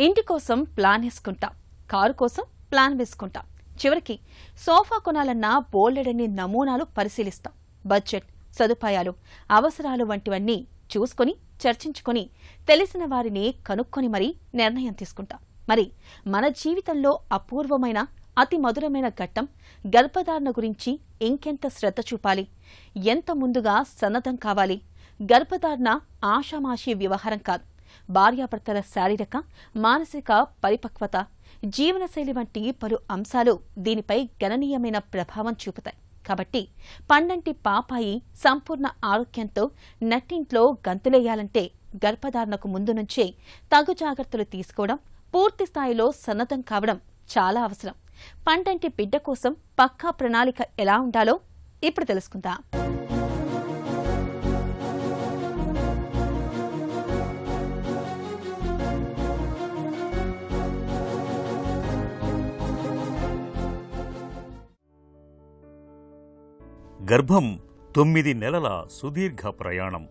ఇంటి కోసం ప్లాన్ వేసుకుంటాం, కారు కోసం ప్లాన్ వేసుకుంటాం, చివరికి సోఫా కొనాలన్నా బోలెడన్ని నమూనాలు పరిశీలిస్తాం. బడ్జెట్, సదుపాయాలు, అవసరాలు వంటివన్నీ చూసుకొని చర్చించుకొని తెలిసిన వారిని కనుక్కొని మరీ నిర్ణయం తీసుకుంటాం. మరి మన జీవితంలో అపూర్వమైన అతి మధురమైన ఘట్టం గర్భధారణ గురించి ఇంకెంత శ్రద్ధ చూపాలి, ఎంత ముందుగా సన్నద్ధం కావాలి? గర్భధారణ ఆషామాషీ వ్యవహారం కాదు. భార్యాభర్తల శారీరక, మానసిక పరిపక్వత, జీవనశైలి వంటి పలు అంశాలు దీనిపై గణనీయమైన ప్రభావం చూపుతాయి. కాబట్టి పండంటి పాపాయి సంపూర్ణ ఆరోగ్యంతో నట్టింట్లో గంతులేయాలంటే గర్భధారణకు ముందు నుంచే తగు జాగ్రత్తలు తీసుకోవడం, పూర్తి స్థాయిలో సన్నద్ధం కావడం చాలా అవసరం. పండంటి బిడ్డ కోసం పక్కా ప్రణాళిక ఎలా ఉండాలో ఇప్పుడు తెలుసుకుందాం. గర్భం 9 నెలల సుదీర్ఘ ప్రయాణం.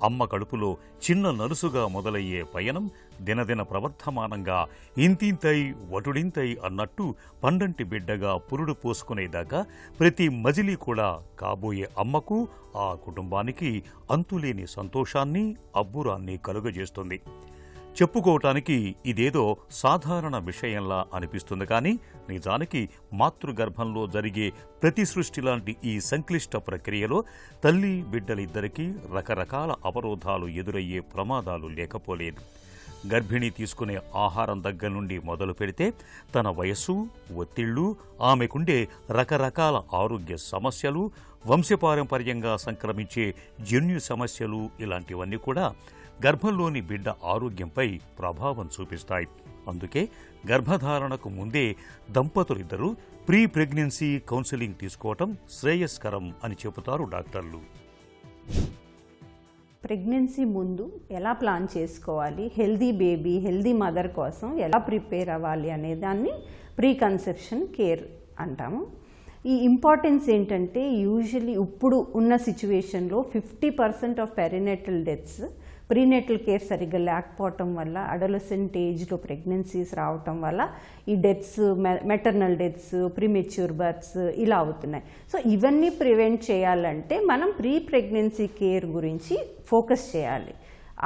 అమ్మ కడుపులో చిన్న నలుసుగా మొదలయ్యే పయనం దినదిన ప్రవర్ధమానంగా ఇంతింతై వటుడింతై అన్నట్టు పండంటి బిడ్డగా పురుడు పోసుకునేదాకా ప్రతి మజిలీ కూడా కాబోయే అమ్మకు, ఆ కుటుంబానికి అంతులేని సంతోషాన్ని, అబ్బురాన్ని కలుగజేస్తుంది. చెప్పుకోవటానికి ఇదేదో సాధారణ విషయంలా అనిపిస్తుంది, కానీ నిజానికి మాతృగర్భంలో జరిగే ప్రతి సృష్టి లాంటి ఈ సంక్లిష్ట ప్రక్రియలో తల్లి బిడ్డలిద్దరికీ రకరకాల అవరోధాలు ఎదురయ్యే ప్రమాదాలు లేకపోలేదు. గర్భిణి తీసుకునే ఆహారం దగ్గర నుండి మొదలు పెడితే తన వయస్సు, ఒత్తిళ్లు, ఆమెకుండే రకరకాల ఆరోగ్య సమస్యలు, వంశపారంపర్యంగా సంక్రమించే జన్యు సమస్యలు, ఇలాంటివన్నీ కూడా గర్భంలోని బిడ్డ ఆరోగ్యంపై ప్రభావం చూపిస్తాయి. అందుకే గర్భధారణకు ముందే దంపతులిద్దరూ ప్రీ ప్రెగ్నెన్సీ కౌన్సిలింగ్ తీసుకోవటం శ్రేయస్కరం అని చెబుతారు డాక్టర్లు. ప్రెగ్నెన్సీ ముందు ఎలా ప్లాన్ చేసుకోవాలి, హెల్దీ బేబీ, హెల్దీ మదర్ కోసం ఎలా ప్రిపేర్ అవ్వాలి అనే దాన్ని ప్రీ కన్సెప్షన్ కేర్ అంటాము. ఈ ఇంపార్టెన్స్ ఏంటంటే, యూజువలీ ఇప్పుడు ఉన్న సిచ్యువేషన్లో 50% of perinatal deaths prenatal care సరిగ్గా లేకపోవటం వల్ల, అడోలసెంట్ ఏజ్లో ప్రెగ్నెన్సీస్ రావటం వల్ల ఈ deaths, maternal deaths, premature births ఇలా అవుతున్నాయి. సో ఇవన్నీ ప్రివెంట్ చేయాలంటే మనం ప్రీ ప్రెగ్నెన్సీ కేర్ గురించి ఫోకస్ చేయాలి.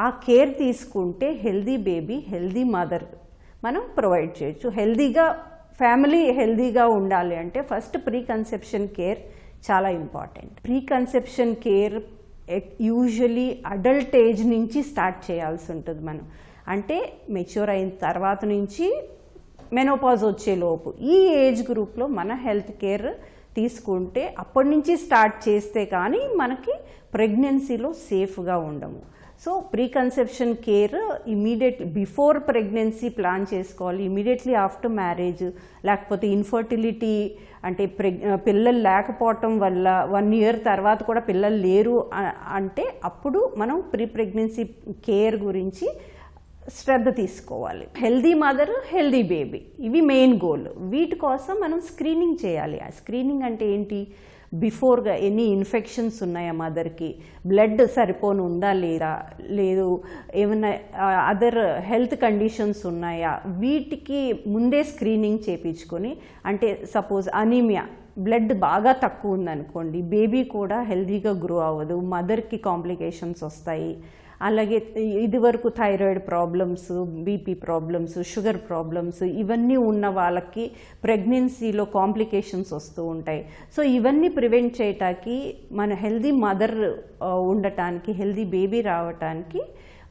ఆ కేర్ తీసుకుంటే హెల్దీ బేబీ, హెల్దీ మదర్ మనం ప్రొవైడ్ చేయొచ్చు. ఫ్యామిలీ హెల్దీగా ఉండాలి అంటే ఫస్ట్ ప్రీ కన్సెప్షన్ కేర్ చాలా important. Pre conception care usually adult age నుంచి స్టార్ట్ చేయాల్సి ఉంటుంది. మనం అంటే మెచ్యూర్ అయిన తర్వాత నుంచి మెనోపాజ్ వచ్చేలోపు ఈ ఏజ్ గ్రూప్లో మన హెల్త్ కేర్ తీసుకుంటే అప్పటి నుంచి స్టార్ట్ చేస్తే కానీ మనకి ప్రెగ్నెన్సీలో సేఫ్గా ఉండము. So pre conception care immediately before pregnancy plan చేసుకోవాలి. ఇమీడియట్లీ ఆఫ్టర్ మ్యారేజ్, లేకపోతే ఇన్ఫర్టిలిటీ అంటే పిల్లలు లేకపోవటం వల్ల 1 ఇయర్ తర్వాత కూడా పిల్లలు లేరు అంటే అప్పుడు మనం ప్రీ ప్రెగ్నెన్సీ కేర్ గురించి శ్రద్ధ తీసుకోవాలి. హెల్దీ మదర్, హెల్దీ బేబీ, ఇవి మెయిన్ గోల్. వీటి కోసం మనం స్క్రీనింగ్ చేయాలి. ఆ స్క్రీనింగ్ అంటే ఏంటి? బిఫోర్గా ఎన్ని ఇన్ఫెక్షన్స్ ఉన్నాయా మదర్కి, బ్లడ్ సరిపోను ఉందా లేదా, లేదు ఏమైనా అదర్ హెల్త్ కండిషన్స్ ఉన్నాయా, వీటికి ముందే స్క్రీనింగ్ చేయించుకొని, అంటే సపోజ్ అనీమియా, బ్లడ్ బాగా తక్కువ ఉందనుకోండి, బేబీ కూడా హెల్తీగా గ్రో అవ్వదు, మదర్కి కాంప్లికేషన్స్ వస్తాయి. అలాగే ఇదివరకు thyroid problems, BP problems, sugar problems, ఇవన్నీ ఉన్న వాళ్ళకి ప్రెగ్నెన్సీలో కాంప్లికేషన్స్ వస్తూ ఉంటాయి. సో ఇవన్నీ ప్రివెంట్ చేయటానికి, మన హెల్దీ మదర్ ఉండటానికి, హెల్దీ బేబీ రావటానికి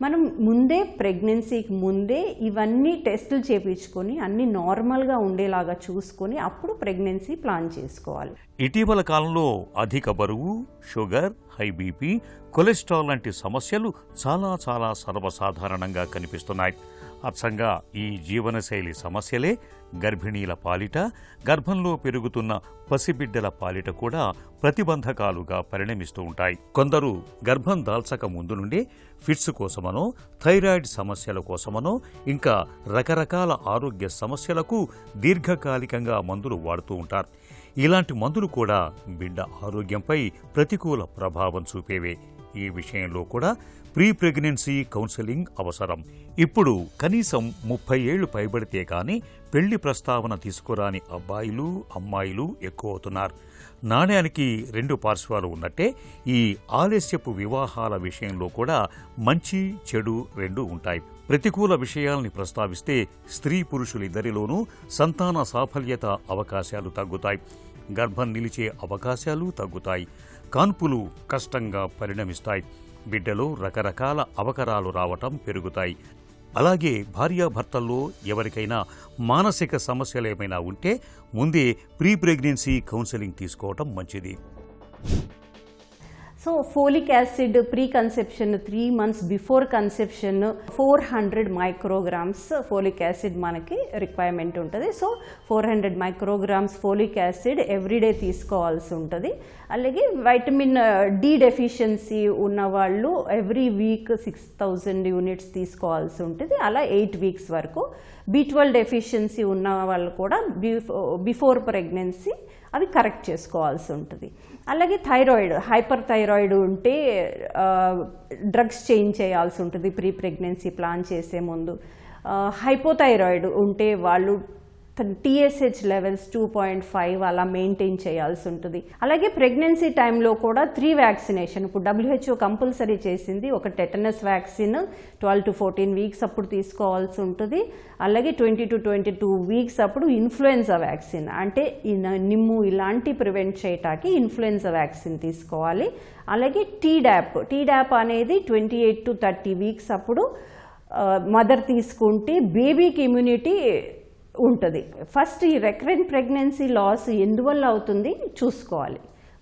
మనం ముందే ప్రెగ్నెన్సీకి ముందే ఇవన్నీ టెస్టులు చేయించుకొని అన్ని నార్మల్గా ఉండేలాగా చూసుకొని అప్పుడు ప్రెగ్నెన్సీ ప్లాన్ చేసుకోవాలి. ఇటీవల కాలంలో అధిక బరువు, షుగర్, హై బీపీ, కొలెస్ట్రాల్ లాంటి సమస్యలు చాలా చాలా సర్వసాధారణంగా కనిపిస్తున్నాయి. అచ్చంగా ఈ జీవనశైలి సమస్యలే గర్భిణీల పాలిట, గర్భంలో పెరుగుతున్న పసిబిడ్డల పాలిట కూడా ప్రతిబంధకాలుగా పరిణమిస్తూ ఉంటాయి. కొందరు గర్భం దాల్చక ముందు నుండే ఫిట్స్ కోసమనో, థైరాయిడ్ సమస్యల కోసమనో, ఇంకా రకరకాల ఆరోగ్య సమస్యలకు దీర్ఘకాలికంగా మందులు వాడుతూ ఉంటారు. ఇలాంటి మందులు కూడా బిడ్డ ఆరోగ్యంపై ప్రతికూల ప్రభావం చూపేవే. ఈ విషయంలో కూడా ప్రీ ప్రెగ్నెన్సీ కౌన్సెలింగ్ అవసరం. ఇప్పుడు కనీసం 30 ఏళ్లు పైబడితే కానీ పెళ్లి ప్రస్తావన తీసుకురాని అబ్బాయిలు అమ్మాయిలు ఎక్కువ అవుతున్నారు. నాణ్యానికి 2 పార్శ్వాలు ఉన్నట్టే ఈ ఆలస్యపు వివాహాల విషయంలో కూడా మంచి చెడు 2 ఉంటాయి. ప్రతికూల విషయాల్ని ప్రస్తావిస్తే స్త్రీ పురుషులిద్దరిలోనూ సంతాన సాఫల్యత అవకాశాలు తగ్గుతాయి, గర్భం నిలిచే అవకాశాలు తగ్గుతాయి, కాన్పులు కష్టంగా పరిణమిస్తాయి, బిడ్డలో రకరకాల అవకరాలు రావటం పెరుగుతాయి. అలాగే భార్యాభర్తల్లో ఎవరికైనా మానసిక సమస్యలేమైనా ఉంటే ముందే ప్రీ ప్రెగ్నెన్సీ కౌన్సెలింగ్ తీసుకోవటం మంచిది. So folic acid pre conception 3 months before conception 400 micrograms folic acid మనకి రిక్వైర్మెంట్ ఉంటుంది. So 400 micrograms folic acid everyday తీసుకోవాల్సి ఉంటుంది. అలాగే వైటమిన్ డి డెఫిషియన్సీ ఉన్న వాళ్ళు ఎవ్రీ వీక్ 6000 యూనిట్స్ తీసుకోవాల్సి ఉంటుంది. అలా 8 weeks వరకు. B12 డెఫిషియన్సీ ఉన్న వాళ్ళు కూడా బిఫోర్ ప్రెగ్నెన్సీ అవి కరెక్ట్ చేసుకోవాల్సి ఉంటుంది. అలాగే థైరాయిడ్, హైపర్ థైరాయిడ్ ఉంటే డ్రగ్స్ చేంజ్ చేయాల్సి ఉంటుంది ప్రీ ప్రెగ్నెన్సీ ప్లాన్ చేసే ముందు. హైపోథైరాయిడ్ ఉంటే వాళ్ళు TSH లెవెల్స్ 2.5 అలా మెయింటైన్ చేయాల్సి ఉంటుంది. అలాగే ప్రెగ్నెన్సీ టైంలో కూడా 3 వ్యాక్సినేషన్ ఇప్పుడు WHO కంపల్సరీ చేసింది. ఒక టెటనస్ వ్యాక్సిన్ 12 to 14 weeks అప్పుడు తీసుకోవాల్సి ఉంటుంది. అలాగే 20 to 22 weeks అప్పుడు ఇన్ఫ్లుయెన్జా వ్యాక్సిన్, అంటే నిమ్ము ఇలాంటి ప్రివెంట్ చేయటానికి ఇన్ఫ్లుయెన్జా వ్యాక్సిన్ తీసుకోవాలి. అలాగే టీడాప్ అనేది 28 to 30 weeks అప్పుడు మదర్ తీసుకుంటే బేబీకి ఇమ్యూనిటీ ఉంటుంది. ఫస్ట్ ఈ రికరెంట్ ప్రెగ్నెన్సీ లాస్ ఎందువల్ల అవుతుంది చూసుకోవాలి.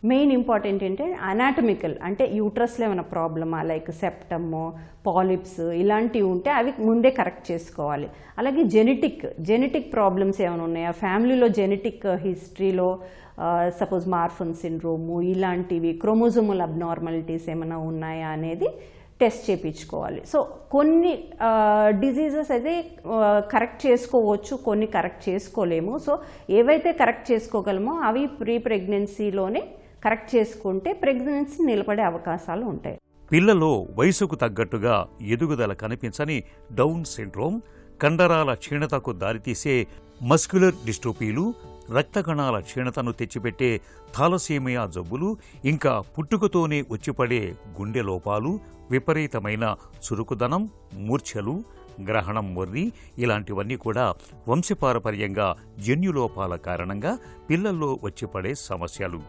మెయిన్ ఇంపార్టెంట్ ఏంటంటే అనాటమికల్, అంటే యూట్రస్లో ఏమైనా ప్రాబ్లమా లైక్ సెప్టమ్, పాలిప్స్ ఇలాంటివి ఉంటే అవి ముందే కరెక్ట్ చేసుకోవాలి. అలాగే జెనెటిక్ ప్రాబ్లమ్స్ ఏమైనా ఉన్నాయా, ఫ్యామిలీలో జెనెటిక్ హిస్టరీలో సపోజ్ మార్ఫన్ సిండ్రోము ఇలాంటివి, క్రోమోజోమల్ అబ్నార్మాలిటీస్ ఏమైనా ఉన్నాయా అనేది టెస్ట్ చేయించుకోవాలి. సో కొన్ని డిజీజెస్ అయితే కరెక్ట్ చేసుకోవచ్చు, కొన్ని కరెక్ట్ చేసుకోలేము. సో ఏవైతే కరెక్ట్ చేసుకోగలమో అవి ప్రీ ప్రెగ్నెన్సీలోనే కరెక్ట్ చేసుకుంటే ప్రెగ్నెన్సీ నిలబడే అవకాశాలు ఉంటాయి. పిల్లలో వయసుకు తగ్గట్టుగా ఎదుగుదల కనిపించని డౌన్ సిండ్రోమ్, కండరాల క్షీణతకు దారితీసే మస్క్యులర్ డిస్ట్రోఫీలు, రక్త కణాల క్షీణతను తెచ్చిపెట్టే థాలసీమియా జబ్బులు, ఇంకా పుట్టుకతోనే వచ్చిపడే గుండె లోపాలు, విపరీతమైన చురుకుదనం, మూర్ఛలు, గ్రహణం మొర్రి ఇలాంటివన్నీ కూడా వంశపారపర్యంగా జన్యులోపాల కారణంగా పిల్లల్లో వచ్చిపడే సమస్యలు.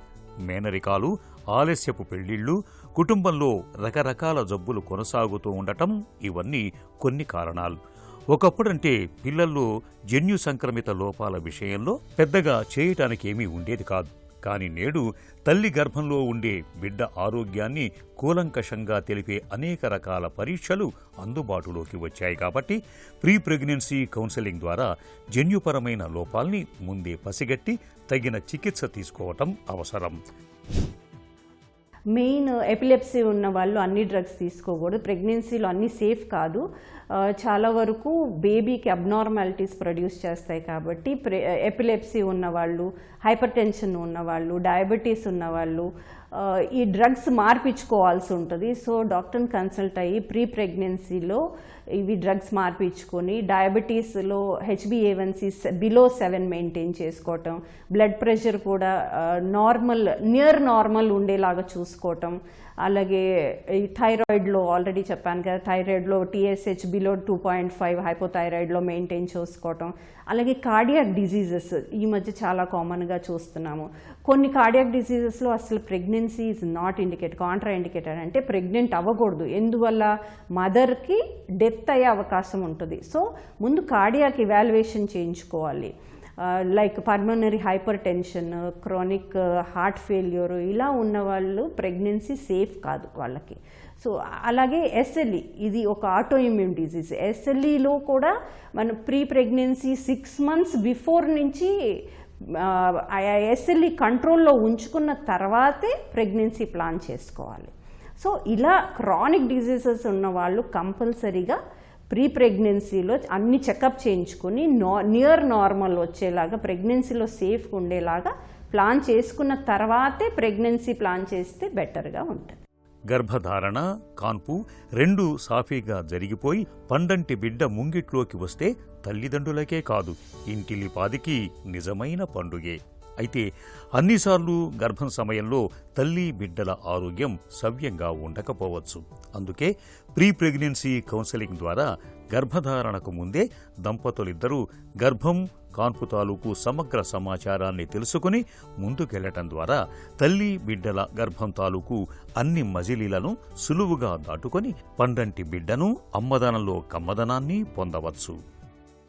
మేనరికాలు, ఆలస్యపు పెళ్లిళ్లు, కుటుంబంలో రకరకాల జబ్బులు కొనసాగుతూ ఉండటం ఇవన్నీ కొన్ని కారణాలు. ఒకప్పుడంటే పిల్లల్లో జన్యు సంక్రమిత లోపాల విషయంలో పెద్దగా చేయటానికి ఏమీ ఉండేది కాదు. కానీ నేడు తల్లి గర్భంలో ఉండే బిడ్డ ఆరోగ్యాన్ని కూలంకషంగా తెలిపే అనేక రకాల పరీక్షలు అందుబాటులోకి వచ్చాయి. కాబట్టి ప్రీ ప్రెగ్నెన్సీ కౌన్సెలింగ్ ద్వారా జన్యుపరమైన లోపాల్ని ముందే పసిగట్టి తగిన చికిత్స తీసుకోవటం అవసరం. మెయిన్ ఎపిలెప్సీ ఉన్న వాళ్ళు అన్ని డ్రగ్స్ తీసుకోకూడదు. ప్రెగ్నెన్సీలో అన్ని సేఫ్ కాదు. చాలా వరకు బేబీకి అబ్నార్మాలిటీస్ ప్రొడ్యూస్ చేస్తాయి. కాబట్టి ఎపిలెప్సీ ఉన్నవాళ్ళు, హైపర్ టెన్షన్ ఉన్నవాళ్ళు, డయాబెటీస్ ఉన్నవాళ్ళు ఈ డ్రగ్స్ మార్పించుకోవాల్సి ఉంటుంది. సో డాక్టర్ని కన్సల్ట్ అయ్యి ప్రీ ప్రెగ్నెన్సీలో ఇవి డ్రగ్స్ మార్పించుకొని డయాబెటీస్లో HbA1c బిలో 7 మెయింటైన్ చేసుకోవటం, బ్లడ్ ప్రెషర్ కూడా నియర్ నార్మల్ ఉండేలాగా చూసుకోవటం. అలాగే ఈ థైరాయిడ్లో ఆల్రెడీ చెప్పాను కదా, థైరాయిడ్లో TSH బిలో 2.5, హైపోథైరాయిడ్లో మెయింటైన్ చేసుకోవటం. అలాగే కార్డియాక్ డిజీజెస్ ఈ మధ్య చాలా కామన్గా చూస్తున్నాము. కొన్ని కార్డియాక్ డిజీజెస్లో అసలు pregnancy is not indicated, Contra indicated, అంటే ప్రెగ్నెంట్ అవ్వకూడదు. ఎందువల్ల మదర్కి డెత్ అయ్యే అవకాశం ఉంటుంది. సో ముందు కార్డియాక్ ఇవాల్యుయేషన్ చేయించుకోవాలి. Like pulmonary hyper tension, chronic heart failure ఇలా ఉన్న వాళ్ళు ప్రెగ్నెన్సీ సేఫ్ కాదు వాళ్ళకి. సో అలాగే SLE ఇది ఒక ఆటో ఇమ్యూన్ డిజీజ్. SLEలో కూడా మనం ప్రీ ప్రెగ్నెన్సీ 6 months బిఫోర్ నుంచి SLE కంట్రోల్లో ఉంచుకున్న తర్వాతే ప్రెగ్నెన్సీ ప్లాన్ చేసుకోవాలి. సో ఇలా క్రానిక్ డిజీజెస్ ఉన్న వాళ్ళు కంపల్సరీగా ప్రీ ప్రెగ్నెన్సీలో అన్ని చెకప్ చేయించుకొని నియర్ నార్మల్ వచ్చేలాగా, ప్రెగ్నెన్సీలో సేఫ్గా ఉండేలాగా ప్లాన్ చేసుకున్న తర్వాతే ప్రెగ్నెన్సీ ప్లాన్ చేస్తే బెటర్గా ఉంటుంది. గర్భధారణ, కాన్పు రెండూ సాఫీగా జరిగిపోయి పండంటి బిడ్డ ముంగిట్లోకి వస్తే తల్లిదండ్రులకే కాదు ఇంటిలిపాదికి నిజమైన పండుగే. అయితే అన్నిసార్లు గర్భం సమయంలో తల్లి బిడ్డల ఆరోగ్యం సవ్యంగా ఉండకపోవచ్చు. అందుకే ప్రీ ప్రెగ్నెన్సీ కౌన్సెలింగ్ ద్వారా గర్భధారణకు ముందే దంపతులిద్దరూ గర్భం, కాన్పు తాలూకు సమగ్ర సమాచారాన్ని తెలుసుకుని ముందుకెళ్లటం ద్వారా తల్లి బిడ్డల గర్భం తాలూకు అన్ని మజిలీలను సులువుగా దాటుకొని పండంటి బిడ్డను, అమ్మదనంలో కమ్మదనాన్ని పొందవచ్చు.